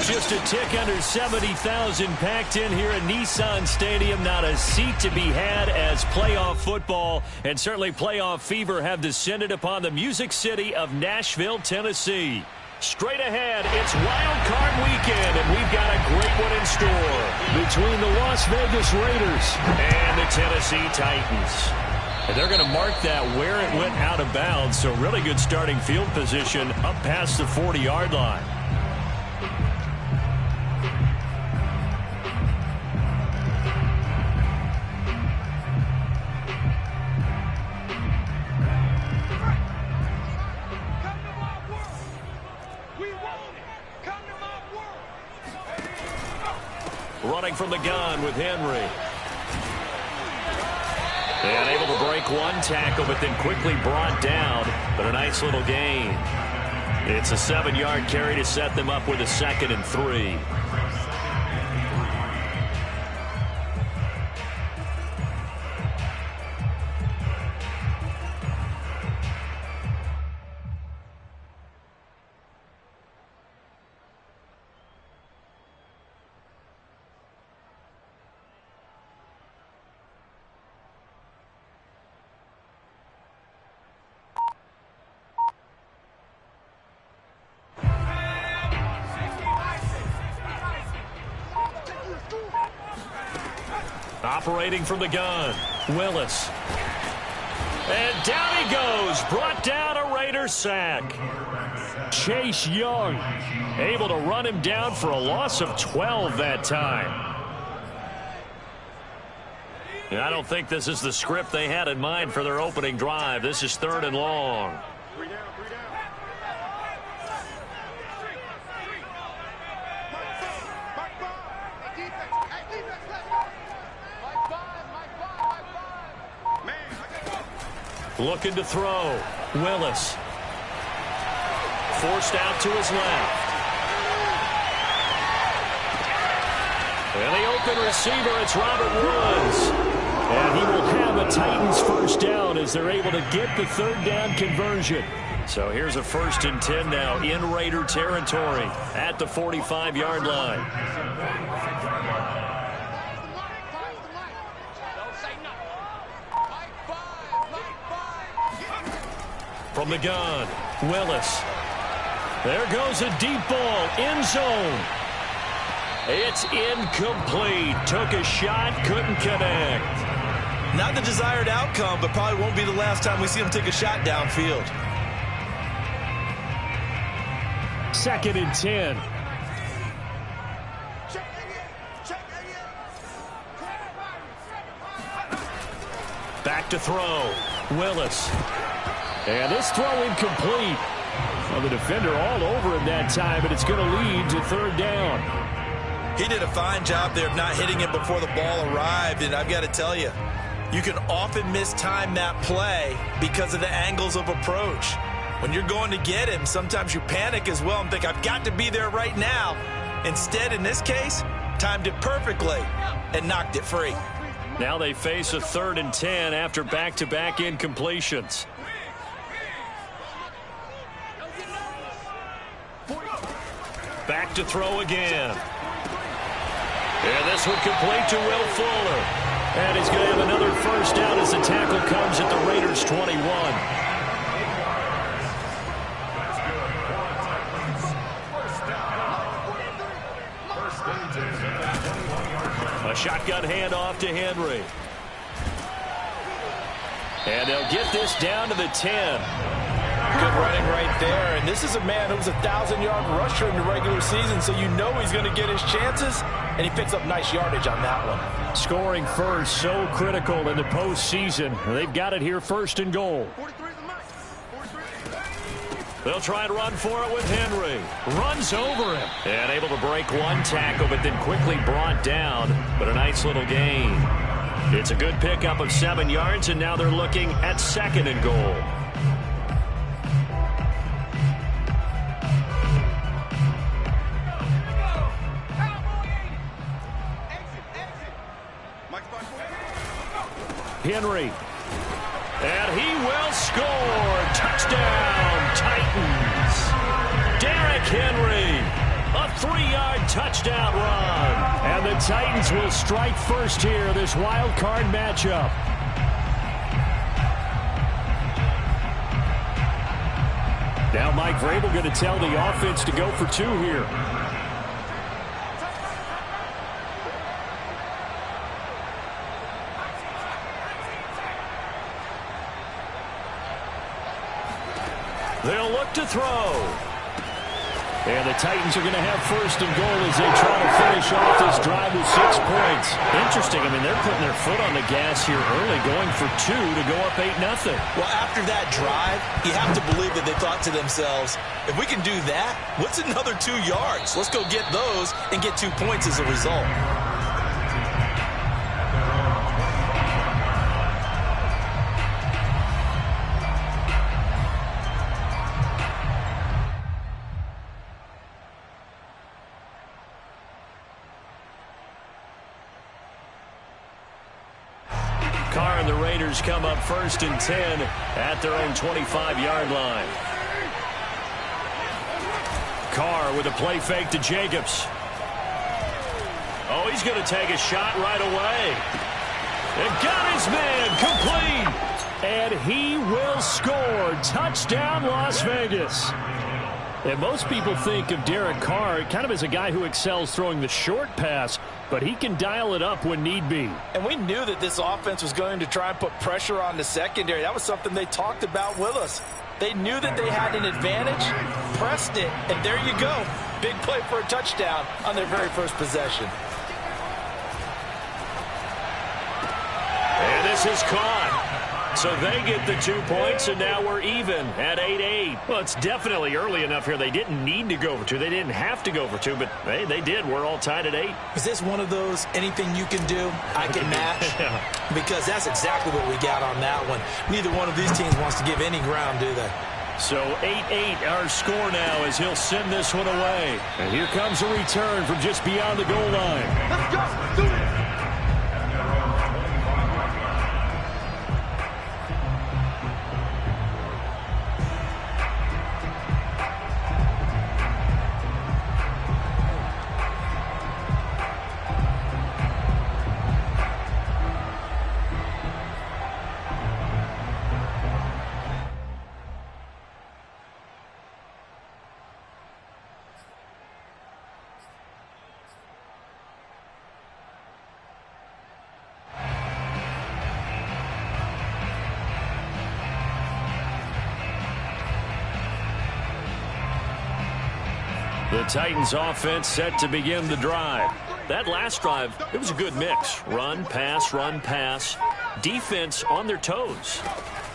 Just a tick under 70,000 packed in here at Nissan Stadium. Not a seat to be had as playoff football and certainly playoff fever have descended upon the Music City of Nashville, Tennessee. Straight ahead, it's Wild Card Weekend, and we've got a great one in store between the Las Vegas Raiders and the Tennessee Titans. And they're going to mark that where it went out of bounds, so really good starting field position up past the 40-yard line. Running from the gun with Henry. And able to break one tackle, but then quickly brought down. But a nice little gain. It's a 7-yard carry to set them up with a 2nd and 3. Operating from the gun, Willis. And down he goes, brought down a Raider sack. Chase Young able to run him down for a loss of 12 that time. And I don't think this is the script they had in mind for their opening drive. This is 3rd and long. Looking to throw. Willis. Forced out to his left. And the open receiver, it's Robert Woods. And he will have a Titans first down as they're able to get the 3rd down conversion. So here's a 1st and 10 now in Raider territory at the 45-yard line. From the gun, Willis. There goes a deep ball, end zone. It's incomplete. Took a shot, couldn't connect. Not the desired outcome, but probably won't be the last time we see him take a shot downfield. 2nd and 10. Back to throw. Willis. And this throw incomplete. Well, the defender all over him that time, but it's going to lead to 3rd down. He did a fine job there of not hitting him before the ball arrived, and I've got to tell you, you can often mistime that play because of the angles of approach. When you're going to get him, sometimes you panic as well and think, I've got to be there right now. Instead, in this case, timed it perfectly and knocked it free. Now they face a 3rd and 10 after back-to-back incompletions. Back to throw again. And this one complete to Will Fuller. And he's going to have another first down as the tackle comes at the Raiders' 21. A shotgun handoff to Henry. And they'll get this down to the 10. Good running right there. And this is a man who was a 1,000-yard rusher in the regular season, so you know he's going to get his chances, and he picks up nice yardage on that one. Scoring first, so critical in the postseason. They've got it here, first and goal. They'll try and run for it with Henry. Runs over him. And able to break one tackle, but then quickly brought down. But a nice little gain. It's a good pickup of 7 yards, and now they're looking at second and goal. Henry. And he will score. Touchdown, Titans. Derrick Henry. A 3-yard touchdown run. And the Titans will strike first here, this wild card matchup. Now Mike Vrabel going to tell the offense to go for 2 here. They'll look to throw. And the Titans are going to have first and goal as they try to finish off this drive with 6 points. Interesting. I mean, they're putting their foot on the gas here early, going for 2 to go up 8-0. Well, after that drive, you have to believe that they thought to themselves, if we can do that, what's another 2 yards? Let's go get those and get 2 points as a result. Come up first and 10 at their own 25-yard line. Carr with a play fake to Jacobs. Oh, he's going to take a shot right away. And got his man complete. And he will score. Touchdown, Las Vegas. And most people think of Derek Carr kind of as a guy who excels throwing the short pass, but he can dial it up when need be. And we knew that this offense was going to try and put pressure on the secondary. That was something they talked about with us. They knew that they had an advantage, pressed it, and there you go. Big play for a touchdown on their very first possession. And this is caught. So they get the 2 points, and now we're even at 8-8. Well, it's definitely early enough here. They didn't need to go for 2. They didn't have to go for 2, but hey, they did. We're all tied at 8. Is this one of those anything you can do, I can match? Because that's exactly what we got on that one. Neither one of these teams wants to give any ground, do they? So 8-8 our score now as he'll send this one away. And here comes a return from just beyond the goal line. Let's go. Do it. The Titans offense set to begin the drive. That last drive, it was a good mix. Run, pass, defense on their toes.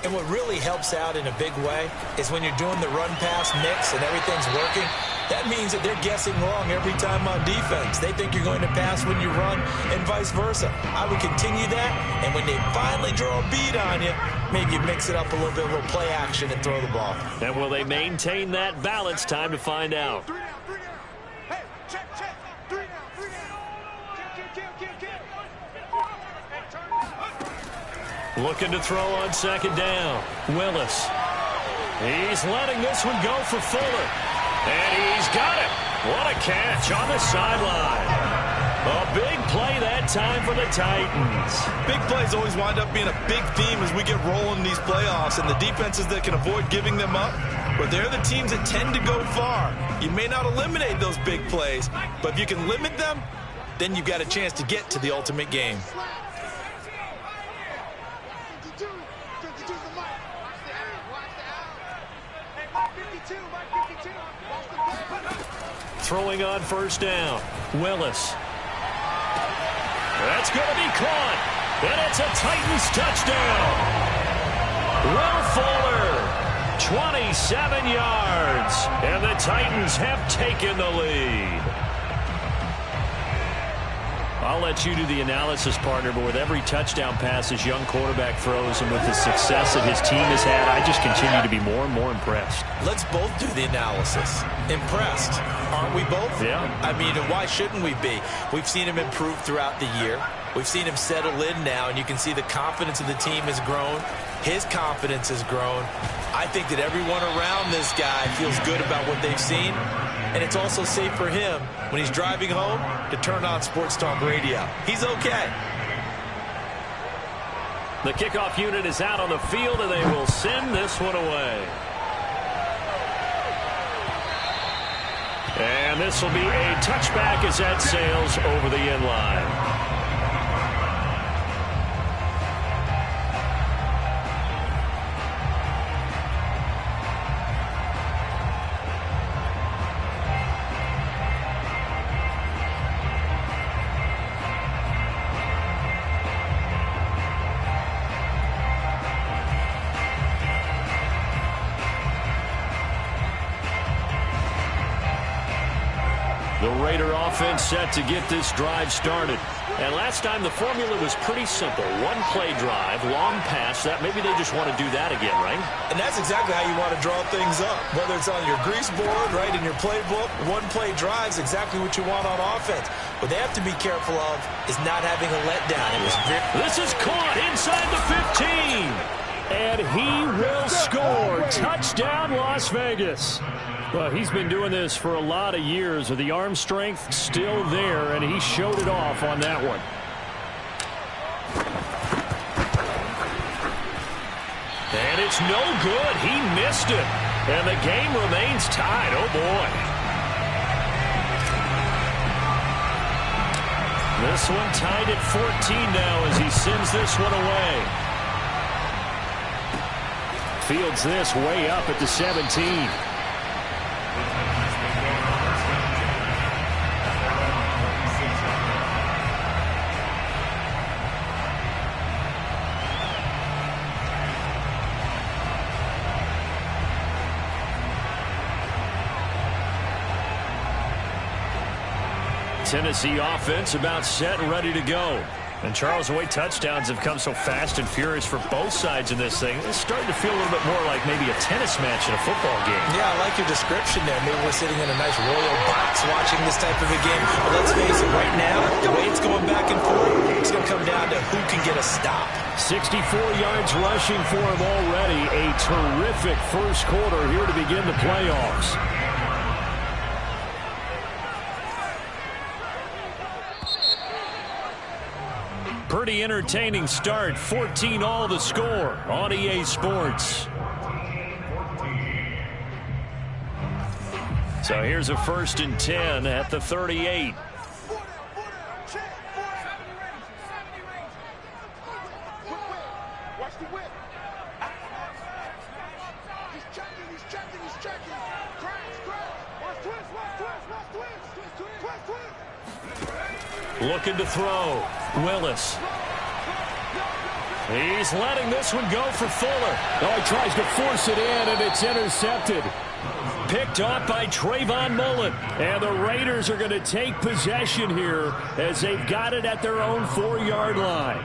And what really helps out in a big way is when you're doing the run-pass mix and everything's working, that means that they're guessing wrong every time on defense. They think you're going to pass when you run and vice versa. I would continue that, and when they finally draw a beat on you, maybe you mix it up a little bit, a little play action and throw the ball. And will they maintain that balance? Time to find out. Hey, check. 3 down. Kill. Looking to throw on second down. Willis. He's letting this one go for Fuller. And he's got it. What a catch on the sideline. A big play that time for the Titans. Big plays always wind up being a big theme as we get rolling in these playoffs, and the defenses that can avoid giving them up, but they're the teams that tend to go far. You may not eliminate those big plays, but if you can limit them, then you've got a chance to get to the ultimate game. Throwing on first down. Willis. That's going to be caught. And it's a Titans touchdown. Will Fuller, 27 yards. And the Titans have taken the lead. I'll let you do the analysis, partner, but with every touchdown pass this young quarterback throws and with the success that his team has had, I just continue to be more and more impressed. Let's both do the analysis. Impressed. Aren't we both? Yeah. I mean, and why shouldn't we be? We've seen him improve throughout the year. We've seen him settle in now, and you can see the confidence of the team has grown. His confidence has grown. I think that everyone around this guy feels good about what they've seen. And it's also safe for him when he's driving home to turn on Sports Talk Radio. He's okay. The kickoff unit is out on the field, and they will send this one away. And this will be a touchback as that sails over the end line. The Raider offense set to get this drive started. And last time the formula was pretty simple. One play drive, long pass. That maybe they just want to do that again, right? And that's exactly how you want to draw things up. Whether it's on your grease board, right, in your playbook, one play drive is exactly what you want on offense. What they have to be careful of is not having a letdown. This is caught inside the 15. And he will score. Touchdown, Las Vegas. Well, he's been doing this for a lot of years with the arm strength still there, and he showed it off on that one. And it's no good. He missed it. And the game remains tied. Oh, boy. This one tied at 14 now as he sends this one away. Fields this way up at the 17. Tennessee offense about set and ready to go. And Charles, the way touchdowns have come so fast and furious for both sides in this thing, it's starting to feel a little bit more like maybe a tennis match in a football game. Yeah, I like your description there. Maybe we're sitting in a nice royal box watching this type of a game. But let's face it, right now, the way it's going back and forth, it's going to come down to who can get a stop. 64 yards rushing for him already. A terrific first quarter here to begin the playoffs. Pretty entertaining start. 14 all the score on EA Sports. So here's a 1st and 10 at the 38. Looking to throw. Willis. He's letting this one go for Fuller. Oh, he tries to force it in, and it's intercepted. Picked off by Trayvon Mullen. And the Raiders are going to take possession here as they've got it at their own 4-yard line.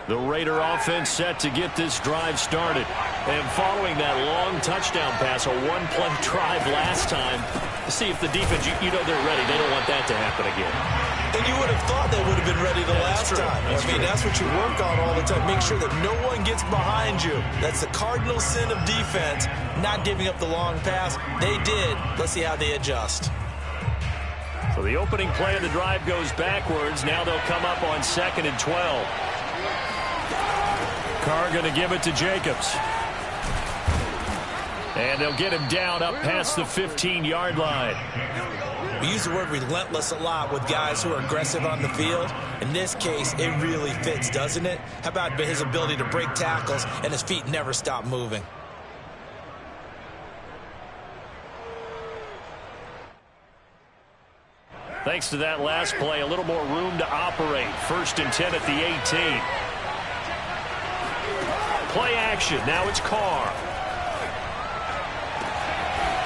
The Raider offense set to get this drive started. And following that long touchdown pass, a one-play drive last time, to see if the defense, you know they're ready. They don't want that to happen again. And you would have thought they would have been ready the last time. I mean, that's what you work on all the time. Make sure that no one gets behind you. That's the cardinal sin of defense, not giving up the long pass. They did. Let's see how they adjust. So the opening play of the drive goes backwards. Now they'll come up on 2nd and 12. Carr going to give it to Jacobs. And they'll get him down up past the 15-yard line. We use the word relentless a lot with guys who are aggressive on the field. In this case, it really fits, doesn't it? How about his ability to break tackles and his feet never stop moving? Thanks to that last play, a little more room to operate. 1st and 10 at the 18. Play action. Now it's Carr.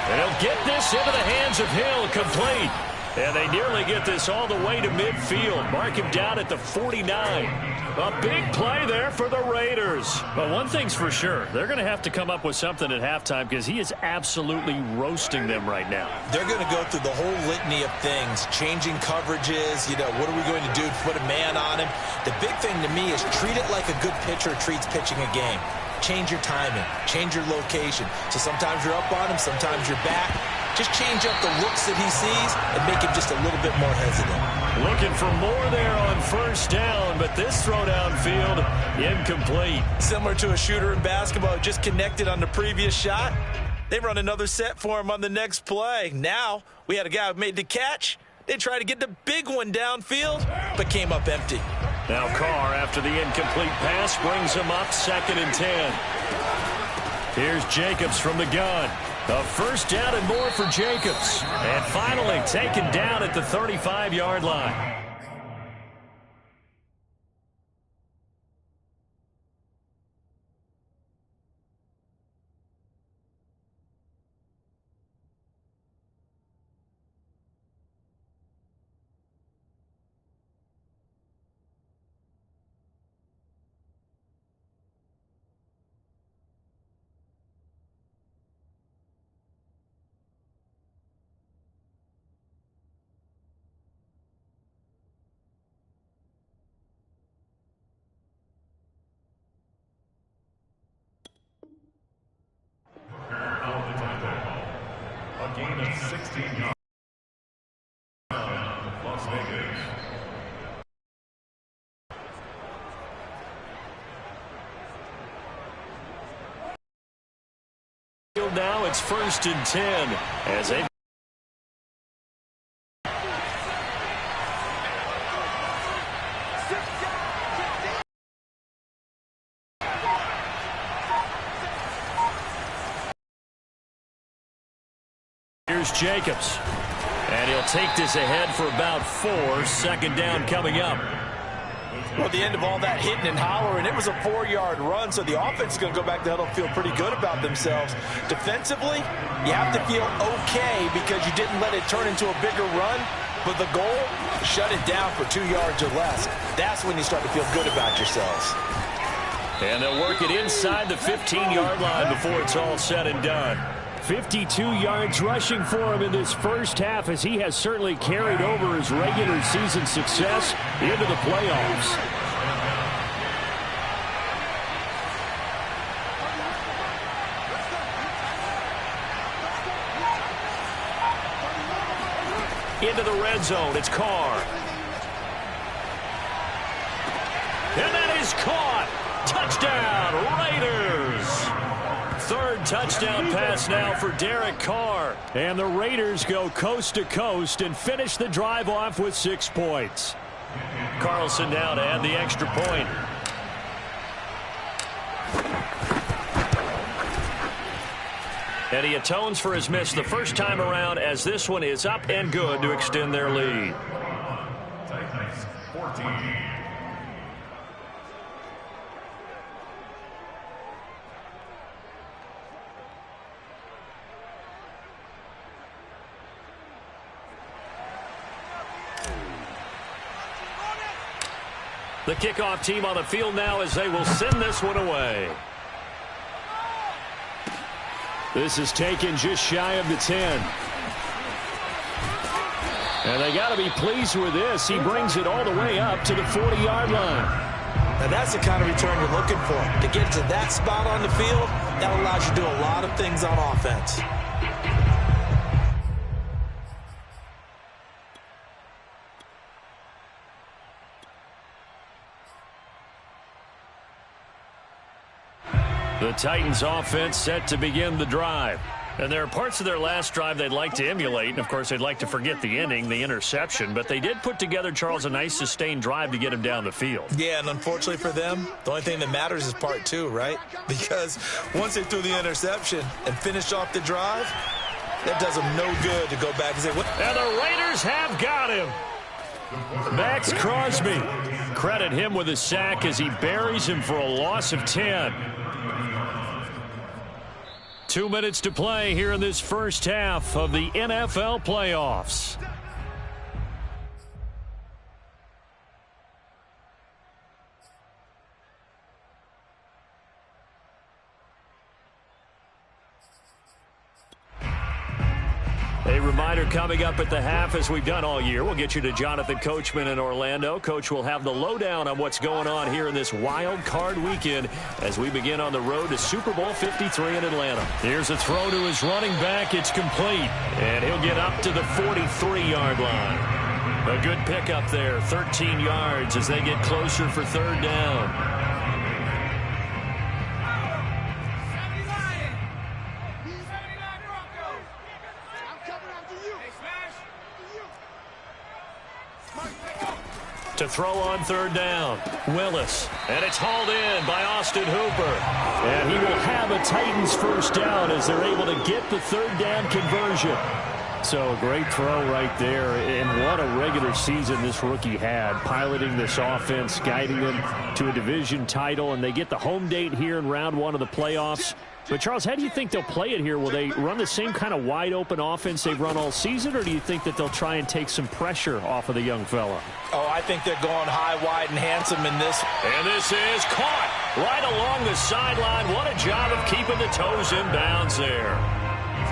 And he'll get this into the hands of Hill, complete. And they nearly get this all the way to midfield. Mark him down at the 49. A big play there for the Raiders. But one thing's for sure, they're going to have to come up with something at halftime because he is absolutely roasting them right now. They're going to go through the whole litany of things, changing coverages, what are we going to do to put a man on him? The big thing to me is treat it like a good pitcher treats pitching a game. Change your timing, change your location. So sometimes you're up on him, sometimes you're back. Just change up the looks that he sees and make him just a little bit more hesitant. Looking for more there on 1st down, but this throw downfield, incomplete. Similar to a shooter in basketball, just connected on the previous shot. They run another set for him on the next play. Now, we had a guy who made the catch. They tried to get the big one downfield, but came up empty. Now Carr, after the incomplete pass, brings him up 2nd and 10. Here's Jacobs from the gun. A 1st down and more for Jacobs. And finally taken down at the 35-yard line. A gain of 16 yards. Las Vegas. Now it's 1st and 10 as they Here's Jacobs. And he'll take this ahead for about 4. 2nd down coming up. Well, at the end of all that hitting and hollering, it was a 4-yard run, so the offense is going to go back to huddle, feel pretty good about themselves. Defensively, you have to feel okay because you didn't let it turn into a bigger run, but the goal, shut it down for 2 yards or less. That's when you start to feel good about yourselves. And they'll work it inside the 15-yard line before it's all said and done. 52 yards rushing for him in this 1st half as he has certainly carried over his regular season success into the playoffs. Into the red zone, it's Carr. And that is caught. Touchdown, Raiders. 3rd touchdown pass now for Derek Carr. And the Raiders go coast to coast and finish the drive off with 6 points. Carlson now to add the extra point. And he atones for his miss the first time around as this one is up and good to extend their lead. Titans 14. The kickoff team on the field now as they will send this one away. This is taken just shy of the 10. And they got to be pleased with this. He brings it all the way up to the 40-yard line. Now that's the kind of return you're looking for. To get to that spot on the field, that allows you to do a lot of things on offense. The Titans offense set to begin the drive. And there are parts of their last drive they'd like to emulate. And, of course, they'd like to forget the inning, the interception. But they did put together, Charles, a nice sustained drive to get him down the field. Yeah, and unfortunately for them, the only thing that matters is part two, right? Because once they threw the interception and finished off the drive, that does them no good to go back and say, what? And the Raiders have got him. Max Crosby. Credit him with a sack as he buries him for a loss of 10. 2 minutes to play here in this first half of the NFL playoffs. A reminder coming up at the half, as we've done all year. We'll get you to Jonathan Coachman in Orlando. Coach will have the lowdown on what's going on here in this wild card weekend as we begin on the road to Super Bowl 53 in Atlanta. Here's a throw to his running back. It's complete, and he'll get up to the 43-yard line. A good pickup there, 13 yards as they get closer for third down. To throw on third down, Willis, and it's hauled in by Austin Hooper. And he will have a Titans first down as they're able to get the third down conversion. So a great throw right there, and what a regular season this rookie had, piloting this offense, guiding them to a division title, and they get the home date here in round one of the playoffs. But, Charles, how do you think they'll play it here? Will they run the same kind of wide-open offense they've run all season, or do you think that they'll try and take some pressure off of the young fella? Oh, I think they're going high, wide, and handsome in this. And this is caught right along the sideline. What a job of keeping the toes in bounds there.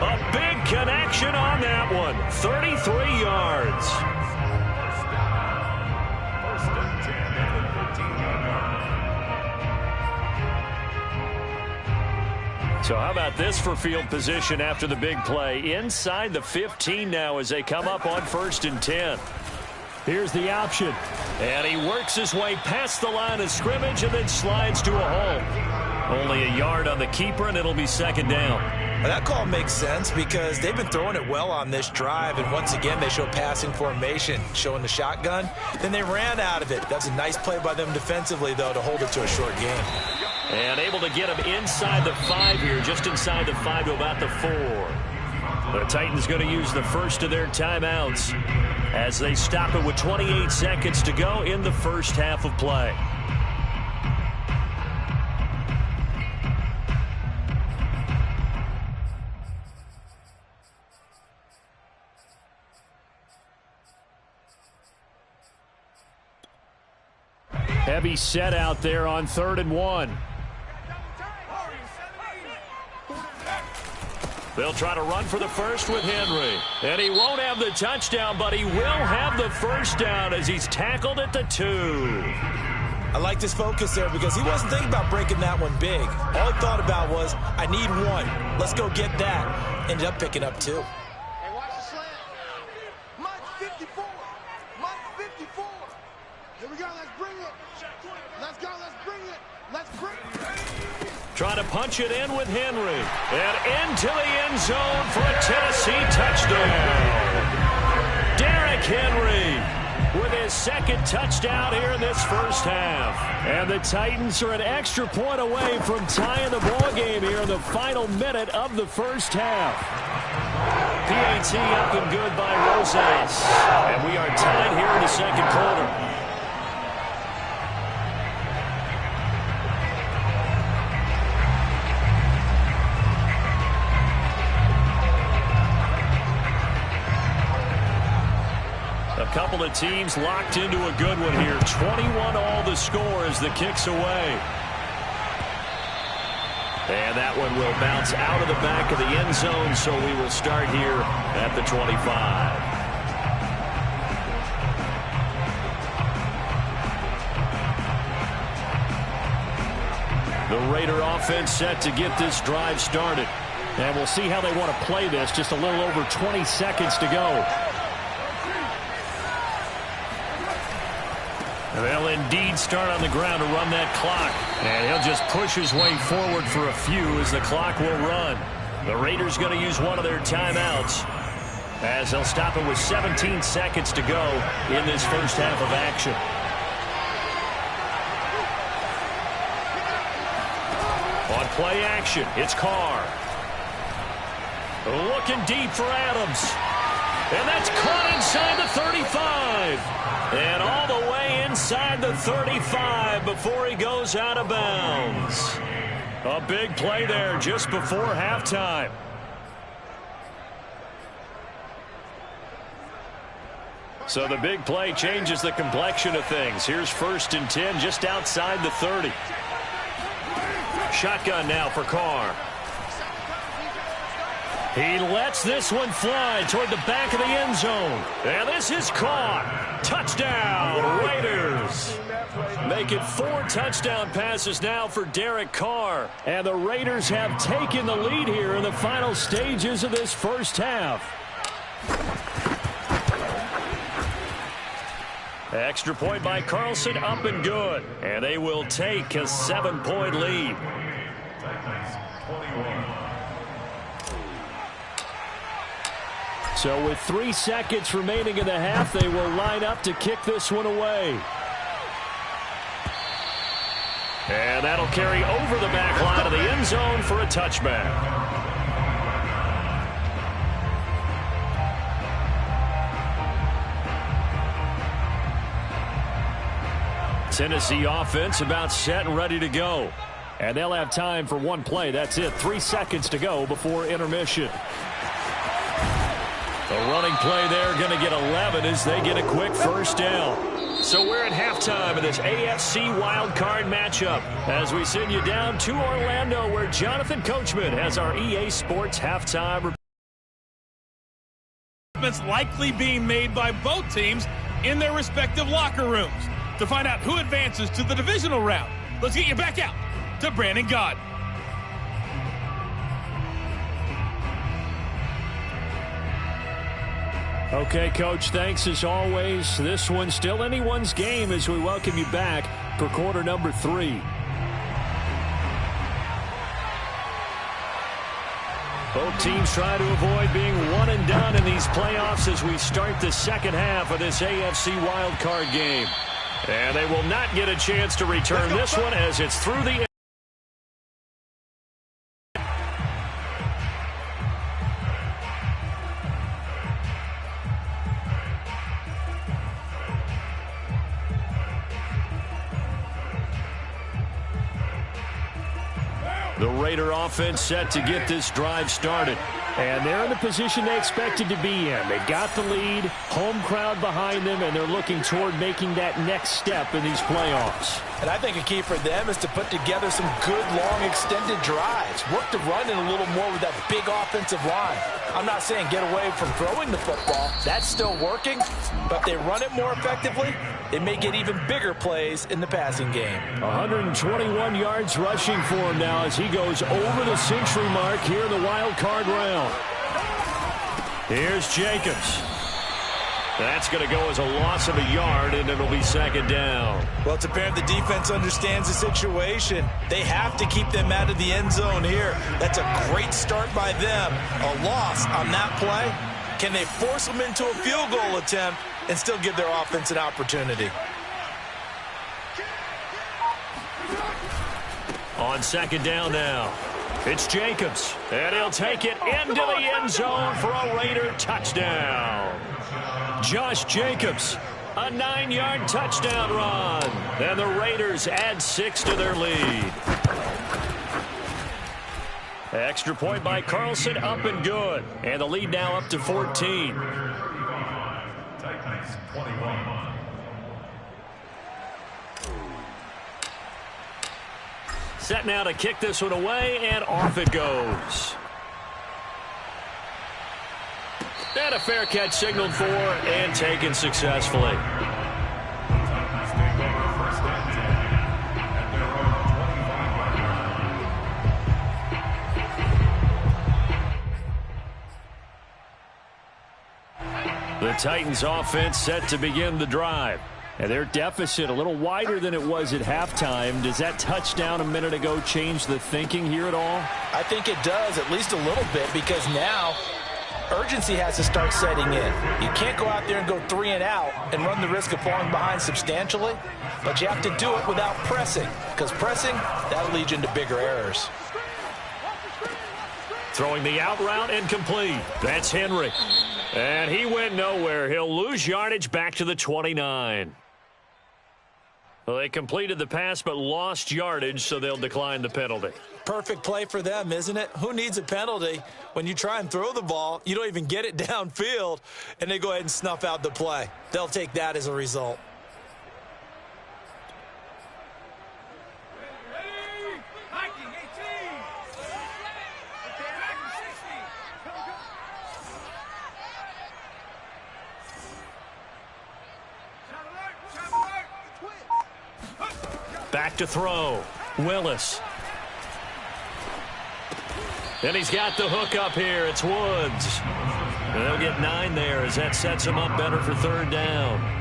A big connection on that one. 33 yards. First and 10 at the 15-yard line. So how about this for field position after the big play? Inside the 15 now as they come up on first and 10. Here's the option. And he works his way past the line of scrimmage and then slides to a hole. Only a yard on the keeper, and it'll be second down. Well, that call makes sense because they've been throwing it well on this drive, and once again they show passing formation, showing the shotgun. Then they ran out of it. That's a nice play by them defensively, though, to hold it to a short game. And able to get him inside the 5 here, just inside the 5 to about the 4. The Titans going to use the first of their timeouts as they stop it with 28 seconds to go in the first half of play. Heavy set out there on 3rd and 1. They'll try to run for the first with Henry. And he won't have the touchdown, but he will have the first down as he's tackled at the 2. I like this focus there because he wasn't thinking about breaking that one big. All he thought about was, I need one. Let's go get that. Ended up picking up 2. Hey, watch the slant. Mike 54. Mike 54. Here we go. Let's bring it. Let's go. Let's bring it. Let's bring it. Trying to punch it in with Henry. And into the end zone for a Tennessee touchdown. Derrick Henry with his second touchdown here in this first half. And the Titans are an extra point away from tying the ball game here in the final minute of the first half. PAT up and good by Rosas. And we are tied here in the second quarter. A couple of teams locked into a good one here. 21 all the score as the kick's away. And that one will bounce out of the back of the end zone, so we will start here at the 25. The Raider offense set to get this drive started. And we'll see how they want to play this. Just a little over 20 seconds to go. They'll indeed start on the ground to run that clock. And he'll just push his way forward for a few as the clock will run. The Raiders going to use one of their timeouts as they'll stop it with 17 seconds to go in this first half of action. On play action, it's Carr. Looking deep for Adams. And that's caught inside the 35. And all the way inside the 35 before he goes out of bounds. A big play there just before halftime. So the big play changes the complexion of things. Here's 1st and 10 just outside the 30. Shotgun now for Carr. He lets this one fly toward the back of the end zone. And this is caught. Touchdown, Raiders. Make it 4 touchdown passes now for Derek Carr. And the Raiders have taken the lead here in the final stages of this first half. Extra point by Carlson, up and good. And they will take a 7-point lead. So with 3 seconds remaining in the half, they will line up to kick this one away. And that'll carry over the back line of the end zone for a touchback. Tennessee offense about set and ready to go. And they'll have time for one play. That's it. 3 seconds to go before intermission. The running play there going to get 11 as they get a quick first down. So we're at halftime of this AFC wildcard matchup as we send you down to Orlando where Jonathan Coachman has our EA Sports halftime. Likely being made by both teams in their respective locker rooms. To find out who advances to the divisional round, let's get you back out to Brandon Gaud. Okay, Coach, thanks as always. This one's still anyone's game as we welcome you back for quarter number 3. Both teams try to avoid being one and done in these playoffs as we start the second half of this AFC wildcard game. And they will not get a chance to return this one as it's through the... The Raider offense set to get this drive started. And they're in the position they expected to be in. They got the lead, home crowd behind them, and they're looking toward making that next step in these playoffs. And I think a key for them is to put together some good, long, extended drives. Work the run in a little more with that big offensive line. I'm not saying get away from throwing the football. That's still working. But if they run it more effectively, they may get even bigger plays in the passing game. 121 yards rushing for him now as he goes over the century mark here in the wild card round. Here's Jacobs. That's going to go as a loss of a yard, and it'll be second down. Well, it's apparent the defense understands the situation. They have to keep them out of the end zone here. That's a great start by them. A loss on that play. Can they force them into a field goal attempt and still give their offense an opportunity? On second down now, it's Jacobs, and he'll take it into the end zone for a Raider touchdown. Josh Jacobs, a 9-yard touchdown run, and the Raiders add 6 to their lead. Extra point by Carlson, up and good, and the lead now up to 14. Titans 21. Set now to kick this one away, and off it goes. And a fair catch signaled for and taken successfully. Titans take over first and 10 at their own 25. The Titans offense set to begin the drive. And their deficit a little wider than it was at halftime. Does that touchdown a minute ago change the thinking here at all? I think it does, at least a little bit, because now urgency has to start setting in. You can't go out there and go 3 and out and run the risk of falling behind substantially, but you have to do it without pressing, because pressing, that'll lead you into bigger errors. Throwing the out route incomplete. That's Henry. And he went nowhere. He'll lose yardage back to the 29. Well, they completed the pass but lost yardage, so they'll decline the penalty. Perfect play for them, isn't it? Who needs a penalty when you try and throw the ball, you don't even get it downfield, and they go ahead and snuff out the play. They'll take that as a result. Back to throw. Willis. And he's got the hook up here. It's Woods. And they'll get 9 there as that sets him up better for 3rd down.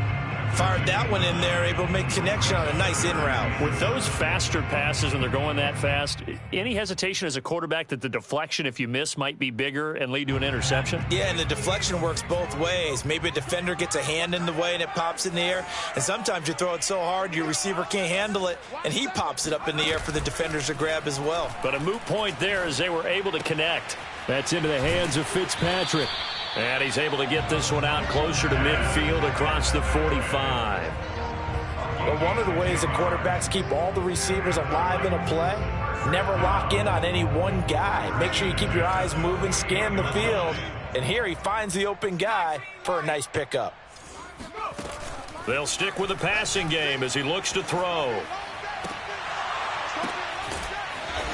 Fired that one in there, able to make connection on a nice in route. With those faster passes and they're going that fast, any hesitation as a quarterback that the deflection, if you miss, might be bigger and lead to an interception? Yeah, and the deflection works both ways. Maybe a defender gets a hand in the way and it pops in the air. And sometimes you throw it so hard your receiver can't handle it, and he pops it up in the air for the defenders to grab as well. But a moot point there as they were able to connect. That's into the hands of Fitzpatrick. And he's able to get this one out closer to midfield across the 45. But one of the ways that quarterbacks keep all the receivers alive in a play, never lock in on any one guy. Make sure you keep your eyes moving, scan the field. And here he finds the open guy for a nice pickup. They'll stick with the passing game as he looks to throw.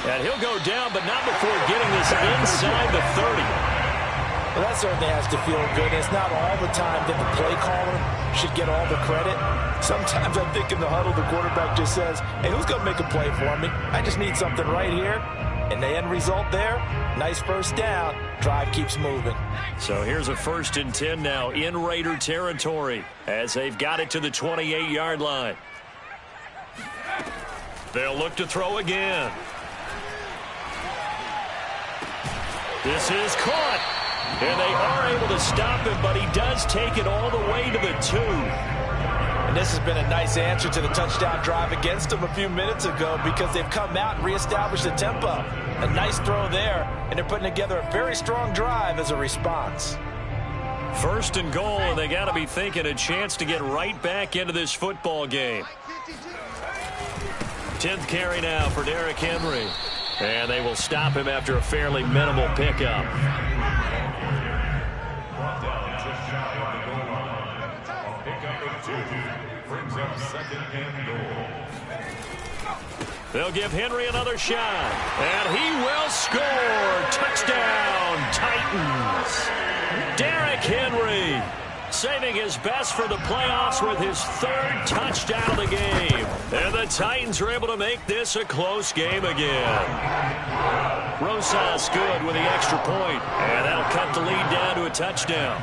And he'll go down, but not before getting this inside the 30. Well, that certainly has to feel good. It's not all the time that the play caller should get all the credit. Sometimes I think in the huddle, the quarterback just says, hey, who's going to make a play for me? I just need something right here. And the end result there, nice first down. Drive keeps moving. So here's a 1st and 10 now in Raider territory as they've got it to the 28-yard line. They'll look to throw again. This is caught. And they are able to stop him, but he does take it all the way to the 2. And this has been a nice answer to the touchdown drive against them a few minutes ago because they've come out and reestablished the tempo. A nice throw there, and they're putting together a very strong drive as a response. 1st and goal, and they got to be thinking a chance to get right back into this football game. 10th carry now for Derrick Henry. And they will stop him after a fairly minimal pickup. Brings up 2nd and goal. They'll give Henry another shot. And he will score. Touchdown, Titans. Derrick Henry saving his best for the playoffs with his 3rd touchdown of the game. And the Titans are able to make this a close game again. Rosas good with the extra point. And that'll cut the lead down to a touchdown.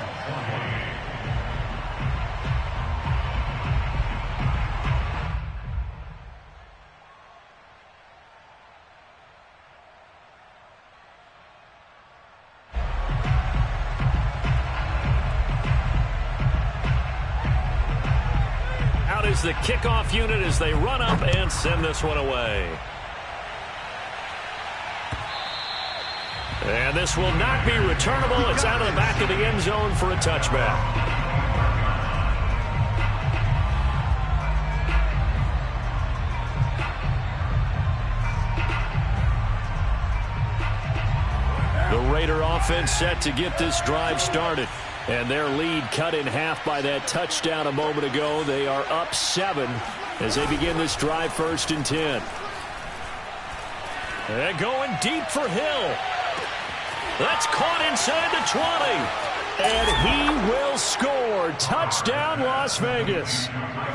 The kickoff unit as they run up and send this one away. And this will not be returnable. It's out of the back of the end zone for a touchback. The Raider offense set to get this drive started. And their lead cut in half by that touchdown a moment ago. They are up 7 as they begin this drive 1st and 10. And going deep for Hill. That's caught inside the 20. And he will score. Touchdown, Las Vegas.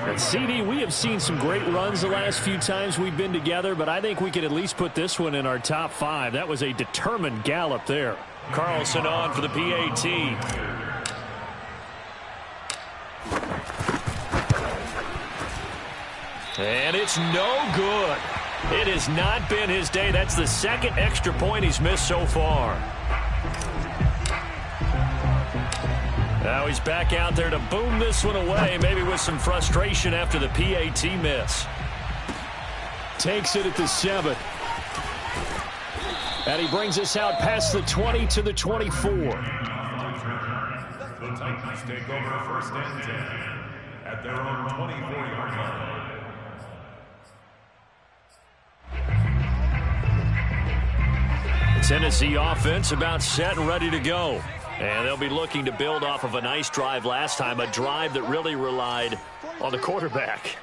And CD, we have seen some great runs the last few times we've been together, but I think we could at least put this one in our top 5. That was a determined gallop there. Carlson on for the PAT. And it's no good. It has not been his day. That's the second extra point he's missed so far. Now he's back out there to boom this one away, maybe with some frustration after the PAT miss. Takes it at the 7. And he brings us out past the 20 to the 24. The Titans take over first and 10 at their own 24-yard line. Tennessee offense about set and ready to go. And they'll be looking to build off of a nice drive last time, a drive that really relied on the quarterback.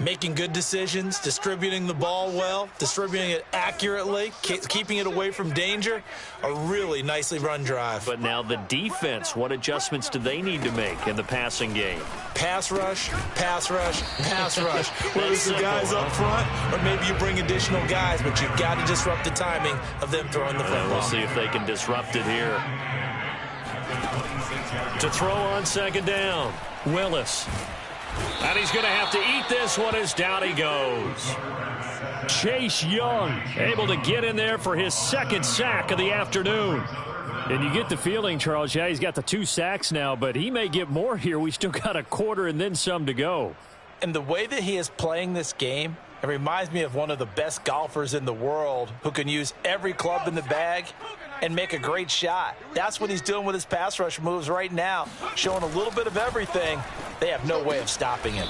Making good decisions, distributing the ball well, distributing it accurately, keeping it away from danger. A really nicely run drive. But now the defense, what adjustments do they need to make in the passing game? Pass rush, pass rush, pass rush. Whether it's the guys up front or maybe you bring additional guys, but you've got to disrupt the timing of them throwing the football. We'll see if they can disrupt it here. To throw on second down, Willis. And he's going to have to eat this one as down he goes. Chase Young able to get in there for his second sack of the afternoon. And you get the feeling, Charles, yeah, he's got the 2 sacks now, but he may get more here. We still got a quarter and then some to go. And the way that he is playing this game, it reminds me of one of the best golfers in the world who can use every club in the bag and make a great shot. That's what he's doing with his pass rush moves right now, showing a little bit of everything. They have no way of stopping him.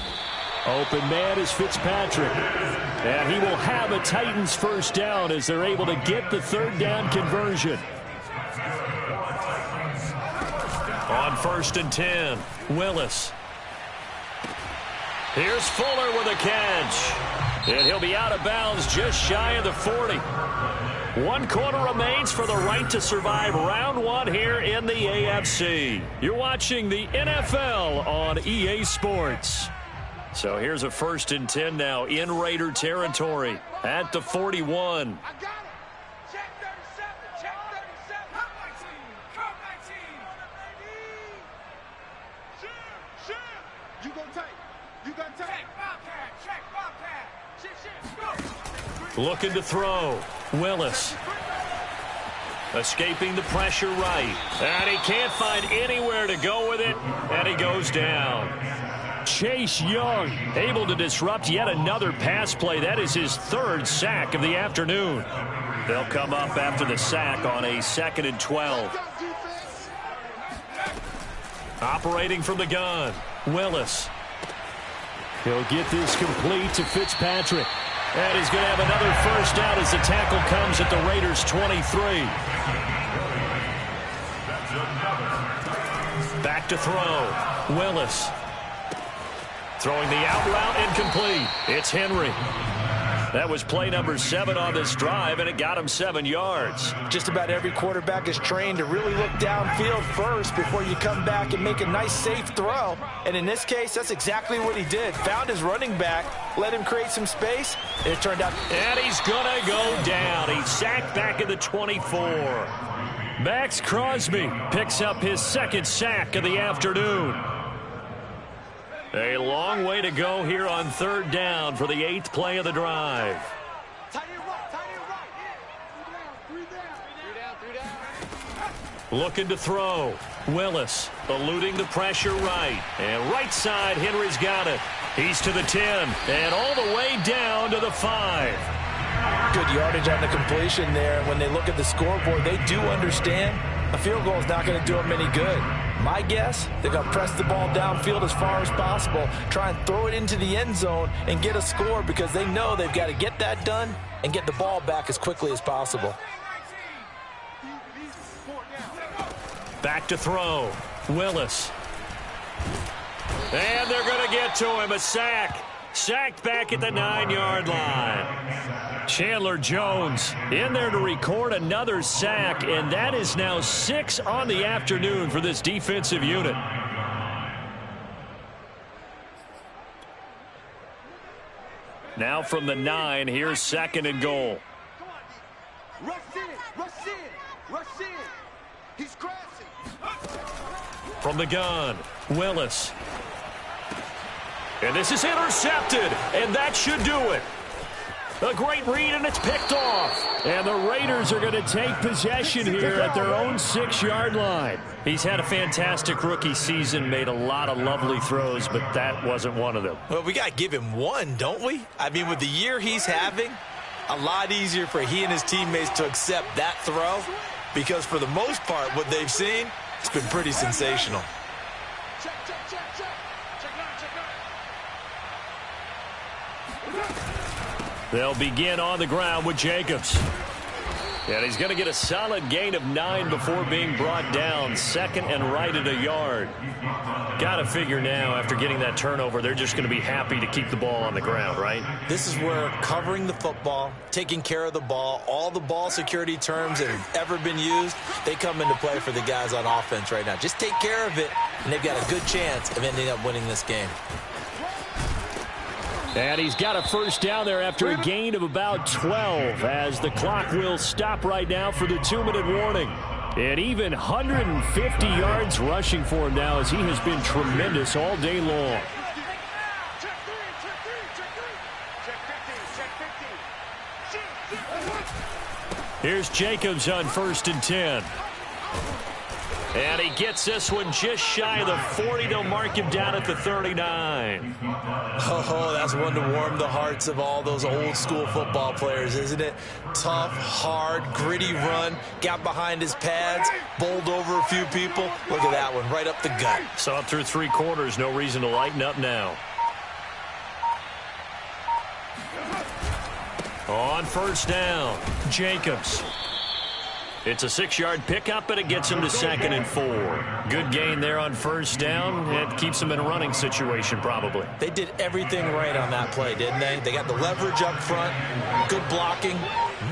Open man is Fitzpatrick. And he will have a Titans first down as they're able to get the third down conversion. On first and 10, Willis. Here's Fuller with a catch. And he'll be out of bounds just shy of the 40. 1 quarter remains for the right to survive round 1 here in the AFC. You're watching the NFL on EA Sports. So here's a first and 10 now in Raider territory at the 41. I got it. Check 37. Check 37. Come 19. Come 19. Shit. You go tight. You got tight. Check Bobcat. Check Bobcat. Shit. Go. Looking to throw. Willis. Escaping the pressure right. And he can't find anywhere to go with it. And he goes down. Chase Young able to disrupt yet another pass play. That is his 3rd sack of the afternoon. They'll come up after the sack on a 2nd and 12. Operating from the gun. Willis. He'll get this complete to Fitzpatrick. And he's going to have another first down as the tackle comes at the Raiders' 23. Back to throw. Willis. Throwing the out route incomplete. It's Henry. That was play number 7 on this drive, and it got him 7 yards. Just about every quarterback is trained to really look downfield first before you come back and make a nice, safe throw. And in this case, that's exactly what he did. Found his running back, let him create some space, and it turned out. And he's going to go down. He's sacked back at the 24. Max Crosby picks up his 2nd sack of the afternoon. A long way to go here on 3rd down for the 8th play of the drive. Tight end right. Tight end right. 3 down. Looking to throw. Willis eluding the pressure right. And right side, Henry's got it. He's to the 10 and all the way down to the 5. Good yardage on the completion there. When they look at the scoreboard, they do understand a field goal is not going to do them any good. My guess, they're going to press the ball downfield as far as possible, try and throw it into the end zone and get a score because they know they've got to get that done and get the ball back as quickly as possible. Back to throw. Willis. And they're going to get to him. A sack. Sacked back at the 9-yard line. Chandler Jones in there to record another sack, and that is now 6 on the afternoon for this defensive unit. Now from the 9, here's 2nd and goal. Rush in. Rush in. Rush in. He's crashing. From the gun, Willis. And this is intercepted, and that should do it. A great read, and it's picked off. And the Raiders are going to take possession here at their own 6-yard line. He's had a fantastic rookie season, made a lot of lovely throws, but that wasn't one of them. Well, we got to give him one, don't we? I mean, with the year he's having, a lot easier for he and his teammates to accept that throw, because for the most part, what they've seen, it's been pretty sensational. They'll begin on the ground with Jacobs. And he's going to get a solid gain of 9 before being brought down. Second and right at a yard. Got to figure now, after getting that turnover, they're just going to be happy to keep the ball on the ground, right? This is where covering the football, taking care of the ball, all the ball security terms that have ever been used, they come into play for the guys on offense right now. Just take care of it, and they've got a good chance of ending up winning this game. And he's got a first down there after a gain of about 12, as the clock will stop right now for the 2-minute warning. And even 150 yards rushing for him now, as he has been tremendous all day long. Here's Jacobs on 1st and 10. And he gets this one just shy of the 40. They'll mark him down at the 39. Oh, that's one to warm the hearts of all those old school football players, isn't it? Tough, hard, gritty run. Got behind his pads, bowled over a few people. Look at that one, right up the gut. So up through 3 quarters, no reason to lighten up now. On 1st down, Jacobs. It's a 6-yard pickup, but it gets him to 2nd and 4. Good gain there on 1st down. It keeps him in a running situation, probably. They did everything right on that play, didn't they? They got the leverage up front, good blocking,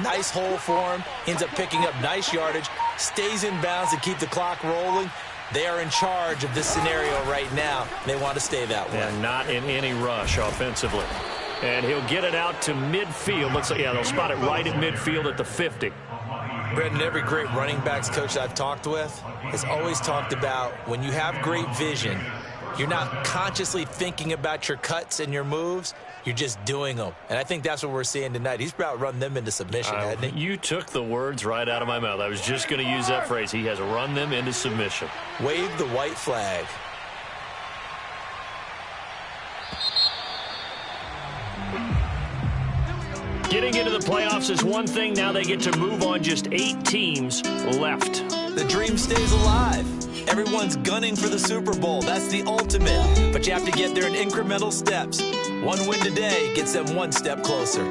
nice hole for him, ends up picking up nice yardage, stays in bounds to keep the clock rolling. They are in charge of this scenario right now. They want to stay that way. And not in any rush offensively. And he'll get it out to midfield. Looks like, yeah, they'll spot it right at midfield at the 50. Brendan, every great running backs coach I've talked with has always talked about when you have great vision, you're not consciously thinking about your cuts and your moves. You're just doing them. And I think that's what we're seeing tonight. He's about run them into submission, hasn't he? You took the words right out of my mouth. I was just going to use that phrase. He has run them into submission. Wave the white flag. Getting into the playoffs is one thing. Now they get to move on. Just 8 teams left. The dream stays alive. Everyone's gunning for the Super Bowl. That's the ultimate. But you have to get there in incremental steps. One win today gets them one step closer.